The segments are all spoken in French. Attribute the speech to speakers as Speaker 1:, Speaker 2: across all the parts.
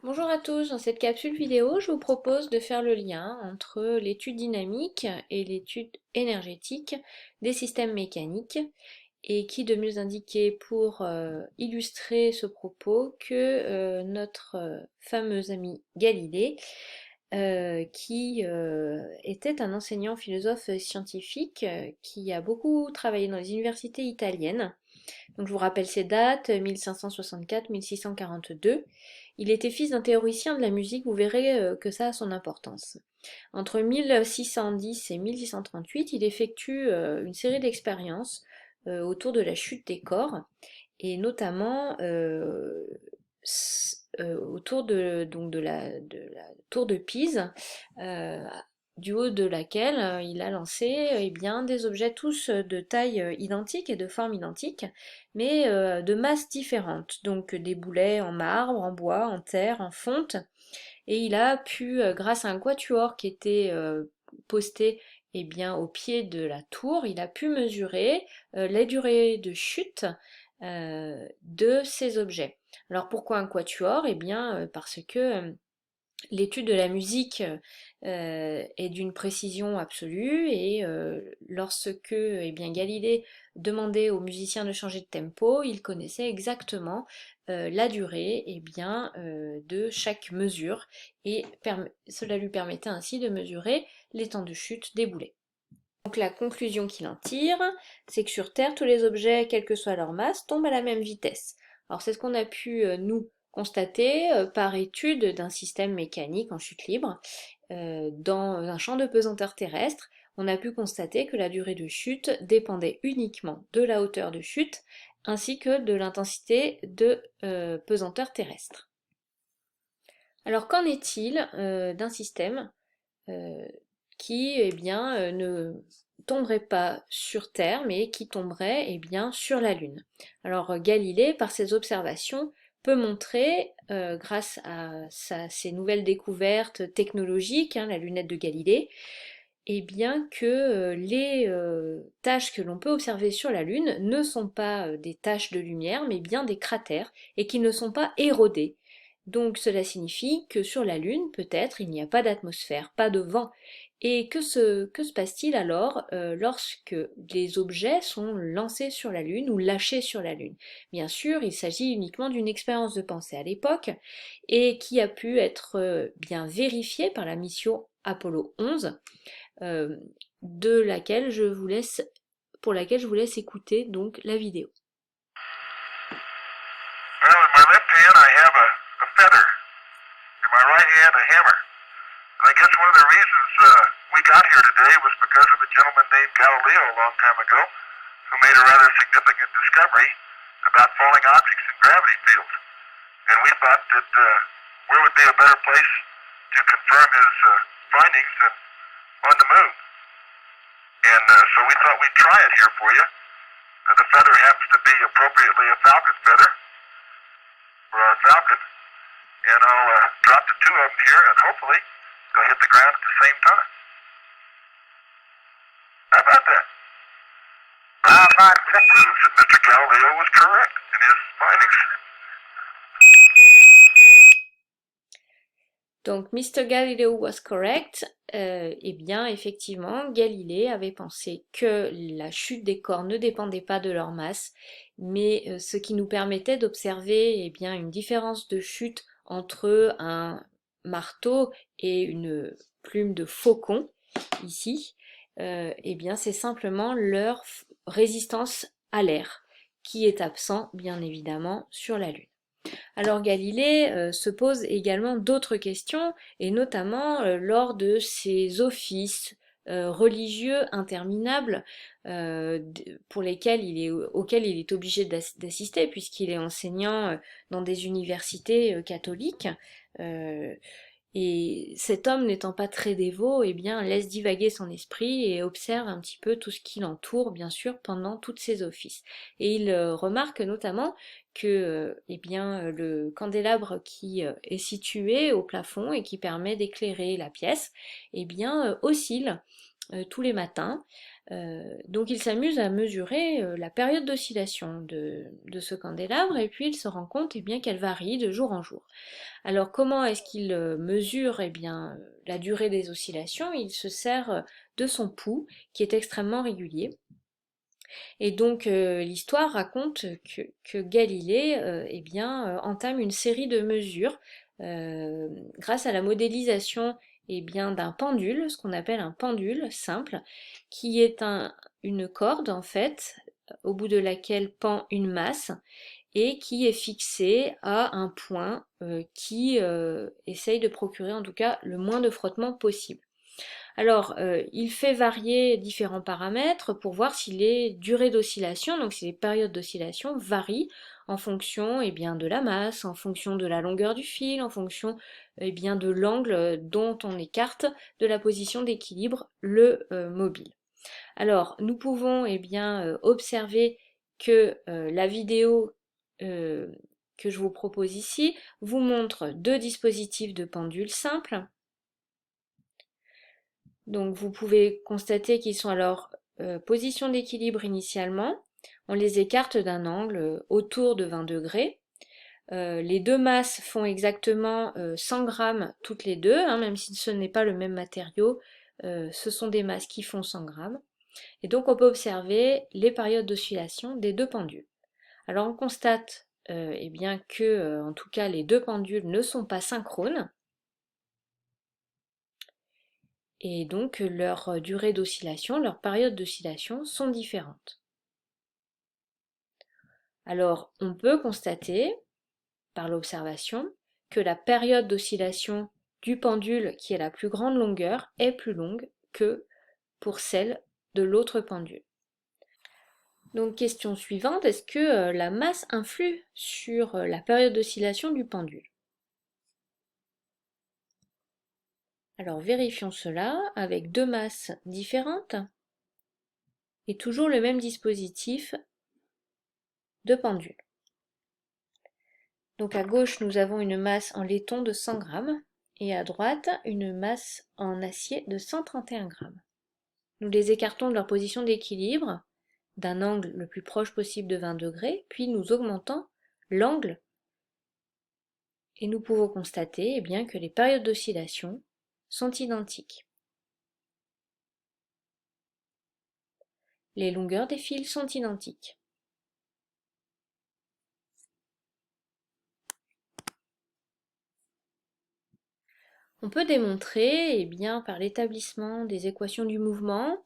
Speaker 1: Bonjour à tous, dans cette capsule vidéo, je vous propose de faire le lien entre l'étude dynamique et l'étude énergétique des systèmes mécaniques et qui de mieux indiquer pour illustrer ce propos que notre fameux ami Galilée qui était un enseignant philosophe scientifique qui a beaucoup travaillé dans les universités italiennes. Donc je vous rappelle ces dates, 1564-1642. Il était fils d'un théoricien de la musique, vous verrez que ça a son importance. Entre 1610 et 1638, il effectue une série d'expériences autour de la chute des corps, et notamment autour de la tour de Pise, euh, du haut de laquelle il a lancé bien, des objets tous de taille identique et de forme identique, mais de masses différentes, donc des boulets en marbre, en bois, en terre, en fonte, et il a pu, grâce à un quatuor qui était posté bien, au pied de la tour, il a pu mesurer les durées de chute de ces objets. Alors pourquoi un quatuor? Eh bien parce que l'étude de la musique est d'une précision absolue, et lorsque bien, Galilée demandait aux musiciens de changer de tempo, il connaissait exactement la durée bien, de chaque mesure, et cela lui permettait ainsi de mesurer les temps de chute des boulets. Donc la conclusion qu'il en tire, c'est que sur Terre, tous les objets, quelle que soit leur masse, tombent à la même vitesse. Alors c'est ce qu'on a pu, nous, constater par étude d'un système mécanique en chute libre. Dans un champ de pesanteur terrestre, on a pu constater que la durée de chute dépendait uniquement de la hauteur de chute ainsi que de l'intensité de pesanteur terrestre. Alors qu'en est-il d'un système euh, qui bien, ne tomberait pas sur Terre, mais qui tomberait bien, sur la Lune? Alors Galilée, par ses observations, peut montrer, grâce à ses nouvelles découvertes technologiques, la lunette de Galilée, bien que les taches que l'on peut observer sur la Lune ne sont pas des taches de lumière, mais bien des cratères, et qui ne sont pas érodés. Donc cela signifie que sur la Lune, peut-être, il n'y a pas d'atmosphère, pas de vent. Et que se passe-t-il alors lorsque les objets sont lancés sur la Lune ou lâchés sur la Lune? Bien sûr, il s'agit uniquement d'une expérience de pensée à l'époque, et qui a pu être bien vérifiée par la mission Apollo 11, euh, pour laquelle je vous laisse écouter donc la vidéo.
Speaker 2: Well, in my left hand I have a feather. In my right hand a hammer. And I guess one of the reasons we got here today was because of a gentleman named Galileo a long time ago who made a rather significant discovery about falling objects in gravity fields. And we thought that where would be a better place to confirm his findings than on the moon. And so we thought we'd try it here for you. The feather happens to be appropriately a falcon feather for our falcon. And I'll drop the two of them here, and hopefully they'll hit the ground at the same time. How about that? That proves that Mr. Galileo was correct in his findings.
Speaker 1: Donc Mr. Galileo was correct. Bien effectivement, Galilée avait pensé que la chute des corps ne dépendait pas de leur masse, mais ce qui nous permettait d'observer bien, une différence de chute entre un marteau et une plume de faucon, ici, bien c'est simplement leur résistance à l'air, qui est absent bien évidemment sur la Lune. Alors Galilée se pose également d'autres questions, et notamment lors de ses offices religieux interminables auxquels il est obligé d'assister, puisqu'il est enseignant dans des universités catholiques. Euh, et cet homme, n'étant pas très dévot, bien, laisse divaguer son esprit et observe un petit peu tout ce qui l'entoure, bien sûr, pendant tous ses offices. Et il remarque notamment que bien, le candélabre qui est situé au plafond et qui permet d'éclairer la pièce, bien, oscille tous les matins, Donc il s'amuse à mesurer la période d'oscillation de ce candélabre et puis il se rend compte eh bien, qu'elle varie de jour en jour. Alors comment est-ce qu'il mesure eh bien, la durée des oscillations? Il se sert de son pouls qui est extrêmement régulier. Et donc l'histoire raconte que Galilée eh bien, entame une série de mesures grâce à la modélisation eh bien, d'un pendule, ce qu'on appelle un pendule simple, qui est une corde en fait, au bout de laquelle pend une masse et qui est fixée à un point qui essaye de procurer en tout cas le moins de frottement possible. Alors, il fait varier différents paramètres pour voir si les durées d'oscillation, donc si les périodes d'oscillation varient en fonction eh bien, de la masse, en fonction de la longueur du fil, en fonction eh bien, de l'angle dont on écarte de la position d'équilibre le mobile. Alors, nous pouvons eh bien, observer que la vidéo que je vous propose ici vous montre deux dispositifs de pendule simples. Donc vous pouvez constater qu'ils sont alors position d'équilibre initialement. On les écarte d'un angle autour de 20 degrés. Les deux masses font exactement 100 grammes toutes les deux, hein, même si ce n'est pas le même matériau, ce sont des masses qui font 100 grammes. Et donc on peut observer les périodes d'oscillation des deux pendules. Alors on constate eh bien que, en tout cas, les deux pendules ne sont pas synchrones, et donc leur durée d'oscillation, leur période d'oscillation sont différentes. Alors on peut constater par l'observation que la période d'oscillation du pendule qui est la plus grande longueur est plus longue que pour celle de l'autre pendule. Donc question suivante, est-ce que la masse influe sur la période d'oscillation du pendule? Alors vérifions cela avec deux masses différentes et toujours le même dispositif de pendule. Donc à gauche, nous avons une masse en laiton de 100 grammes et à droite, une masse en acier de 131 grammes. Nous les écartons de leur position d'équilibre d'un angle le plus proche possible de 20 degrés, puis nous augmentons l'angle et nous pouvons constater eh bien, que les périodes d'oscillation sont identiques. Les longueurs des fils sont identiques. On peut démontrer eh bien, par l'établissement des équations du mouvement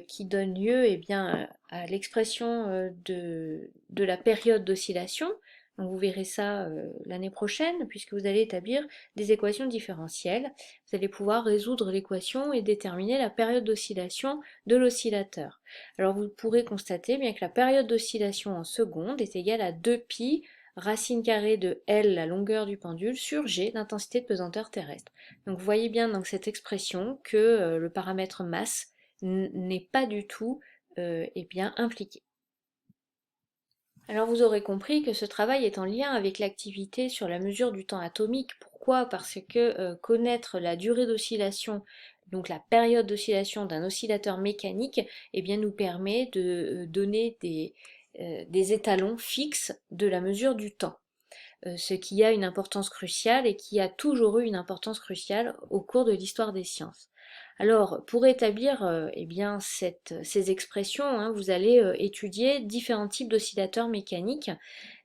Speaker 1: qui donnent lieu eh bien, à l'expression de la période d'oscillation. Donc vous verrez ça l'année prochaine, puisque vous allez établir des équations différentielles. Vous allez pouvoir résoudre l'équation et déterminer la période d'oscillation de l'oscillateur. Alors vous pourrez constater bien que la période d'oscillation en secondes est égale à 2π racine carrée de L, la longueur du pendule, sur G, l'intensité de pesanteur terrestre. Donc vous voyez bien dans cette expression que le paramètre masse n'est pas du tout eh bien, impliqué. Alors vous aurez compris que ce travail est en lien avec l'activité sur la mesure du temps atomique. Pourquoi? Parce que connaître la durée d'oscillation, donc la période d'oscillation d'un oscillateur mécanique, eh bien, nous permet de donner des étalons fixes de la mesure du temps. Ce qui a une importance cruciale et qui a toujours eu une importance cruciale au cours de l'histoire des sciences. Alors, pour établir eh bien, ces expressions, hein, vous allez étudier différents types d'oscillateurs mécaniques,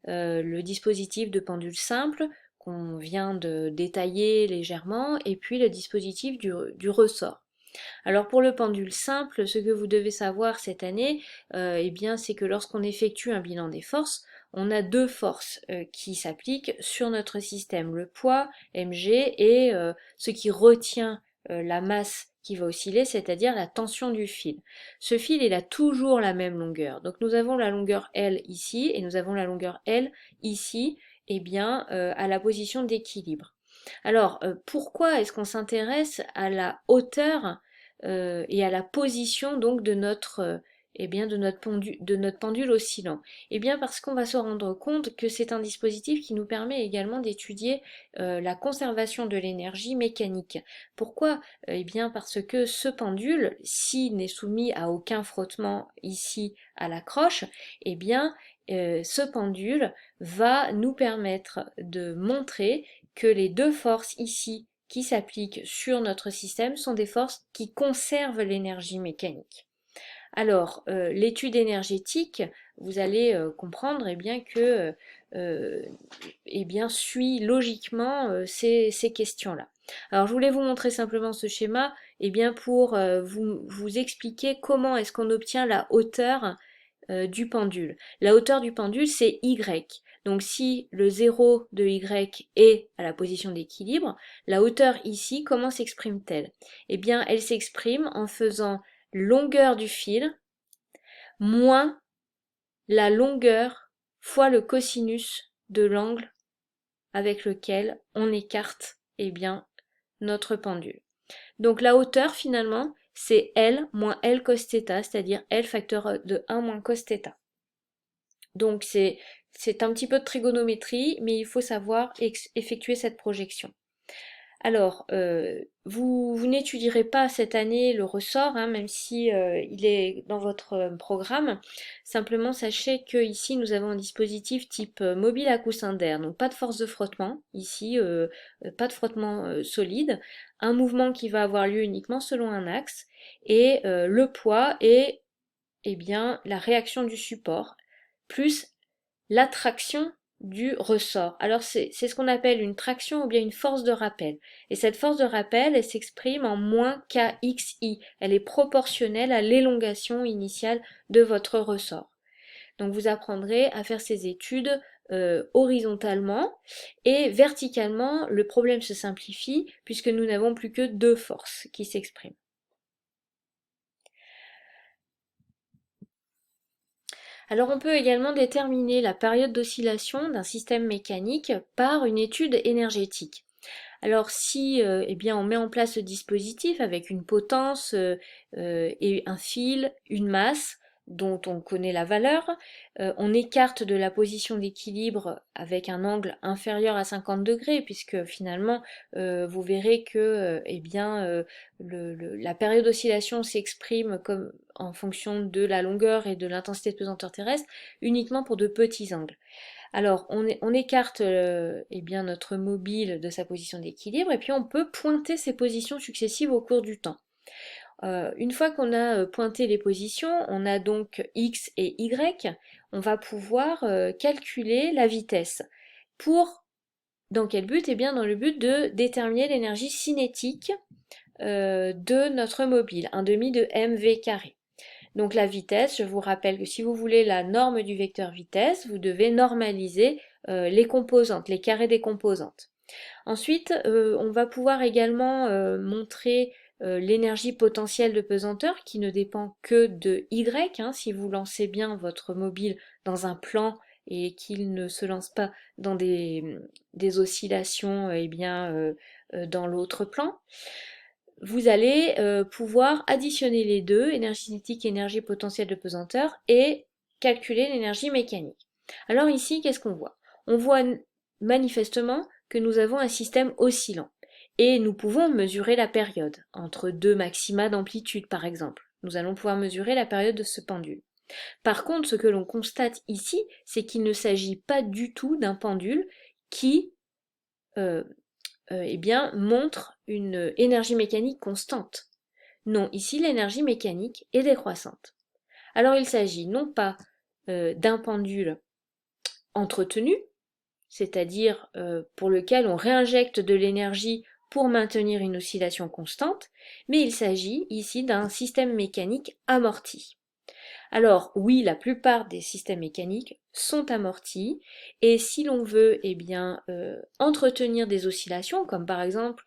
Speaker 1: le dispositif de pendule simple qu'on vient de détailler légèrement, et puis le dispositif du ressort. Alors pour le pendule simple, ce que vous devez savoir cette année, eh bien, c'est que lorsqu'on effectue un bilan des forces, on a deux forces qui s'appliquent sur notre système, le poids mg et ce qui retient la masse qui va osciller, c'est-à-dire la tension du fil. Ce fil, il a toujours la même longueur. Donc nous avons la longueur L ici et nous avons la longueur L ici, eh bien, à la position d'équilibre. Alors, pourquoi est-ce qu'on s'intéresse à la hauteur et à la position donc de notre eh bien, de notre pendule oscillant? Eh bien, parce qu'on va se rendre compte que c'est un dispositif qui nous permet également d'étudier la conservation de l'énergie mécanique. Pourquoi? Eh bien, parce que ce pendule, s'il n'est soumis à aucun frottement ici à la croche, eh bien, ce pendule va nous permettre de montrer que les deux forces ici qui s'appliquent sur notre système sont des forces qui conservent l'énergie mécanique. Alors, l'étude énergétique, vous allez comprendre eh bien, que eh bien, suit logiquement ces questions-là. Alors, je voulais vous montrer simplement ce schéma eh bien, pour vous expliquer comment est-ce qu'on obtient la hauteur du pendule. La hauteur du pendule, c'est Y. Donc si le 0 de Y est à la position d'équilibre, la hauteur ici, comment s'exprime-t-elle? Eh bien, elle s'exprime en faisant longueur du fil moins la longueur fois le cosinus de l'angle avec lequel on écarte eh bien, notre pendule. Donc la hauteur finalement, c'est L moins L cos θ, c'est-à-dire L facteur de 1 moins cos θ. Donc c'est un petit peu de trigonométrie, mais il faut savoir effectuer cette projection. Alors, vous n'étudierez pas cette année le ressort, hein, même si il est dans votre programme. Simplement, sachez que ici nous avons un dispositif type mobile à coussin d'air, donc pas de force de frottement, ici pas de frottement solide, un mouvement qui va avoir lieu uniquement selon un axe, et le poids est eh bien, la réaction du support, plus l'attraction du ressort. Alors c'est ce qu'on appelle une traction ou bien une force de rappel. Et cette force de rappel, elle s'exprime en moins KXI. Elle est proportionnelle à l'élongation initiale de votre ressort. Donc vous apprendrez à faire ces études horizontalement et verticalement, le problème se simplifie puisque nous n'avons plus que deux forces qui s'expriment. Alors on peut également déterminer la période d'oscillation d'un système mécanique par une étude énergétique. Alors si eh bien, on met en place ce dispositif avec une potence et un fil, une masse dont on connaît la valeur, on écarte de la position d'équilibre avec un angle inférieur à 50 degrés puisque finalement vous verrez que eh bien, la période d'oscillation s'exprime comme en fonction de la longueur et de l'intensité de pesanteur terrestre uniquement pour de petits angles. Alors, on écarte eh bien, notre mobile de sa position d'équilibre et puis on peut pointer ses positions successives au cours du temps. Une fois qu'on a pointé les positions, on a donc X et Y, on va pouvoir calculer la vitesse. Dans quel but? Eh bien, dans le but de déterminer l'énergie cinétique de notre mobile, un demi de mv carré. Donc la vitesse, je vous rappelle que si vous voulez la norme du vecteur vitesse, vous devez normaliser les composantes, les carrés des composantes. Ensuite, on va pouvoir également montrer l'énergie potentielle de pesanteur qui ne dépend que de Y. Hein, si vous lancez bien votre mobile dans un plan et qu'il ne se lance pas dans des oscillations eh bien, dans l'autre plan, vous allez pouvoir additionner les deux, énergie cinétique et énergie potentielle de pesanteur, et calculer l'énergie mécanique. Alors ici, qu'est-ce qu'on voit? On voit manifestement que nous avons un système oscillant, et nous pouvons mesurer la période, entre deux maxima d'amplitude par exemple. Nous allons pouvoir mesurer la période de ce pendule. Par contre, ce que l'on constate ici, c'est qu'il ne s'agit pas du tout d'un pendule qui eh bien, montre une énergie mécanique constante. Non, ici l'énergie mécanique est décroissante. Alors il s'agit non pas d'un pendule entretenu, c'est-à-dire pour lequel on réinjecte de l'énergie pour maintenir une oscillation constante, mais il s'agit ici d'un système mécanique amorti. Alors oui, la plupart des systèmes mécaniques sont amortis et si l'on veut eh bien, entretenir des oscillations, comme par exemple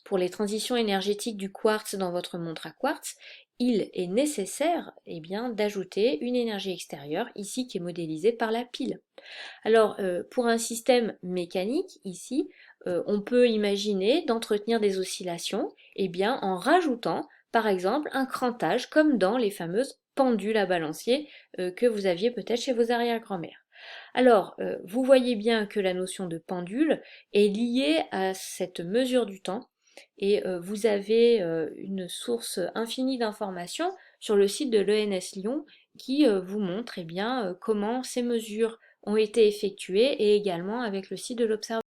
Speaker 1: pour les transitions énergétiques du quartz dans votre montre à quartz, il est nécessaire eh bien, d'ajouter une énergie extérieure, ici qui est modélisée par la pile. Alors pour un système mécanique, ici, on peut imaginer d'entretenir des oscillations eh bien, en rajoutant par exemple un crantage comme dans les fameuses pendules à balancier que vous aviez peut-être chez vos arrière-grand-mères. Alors, vous voyez bien que la notion de pendule est liée à cette mesure du temps et vous avez une source infinie d'informations sur le site de l'ENS Lyon qui vous montre eh bien, comment ces mesures ont été effectuées et également avec le site de l'Observatoire.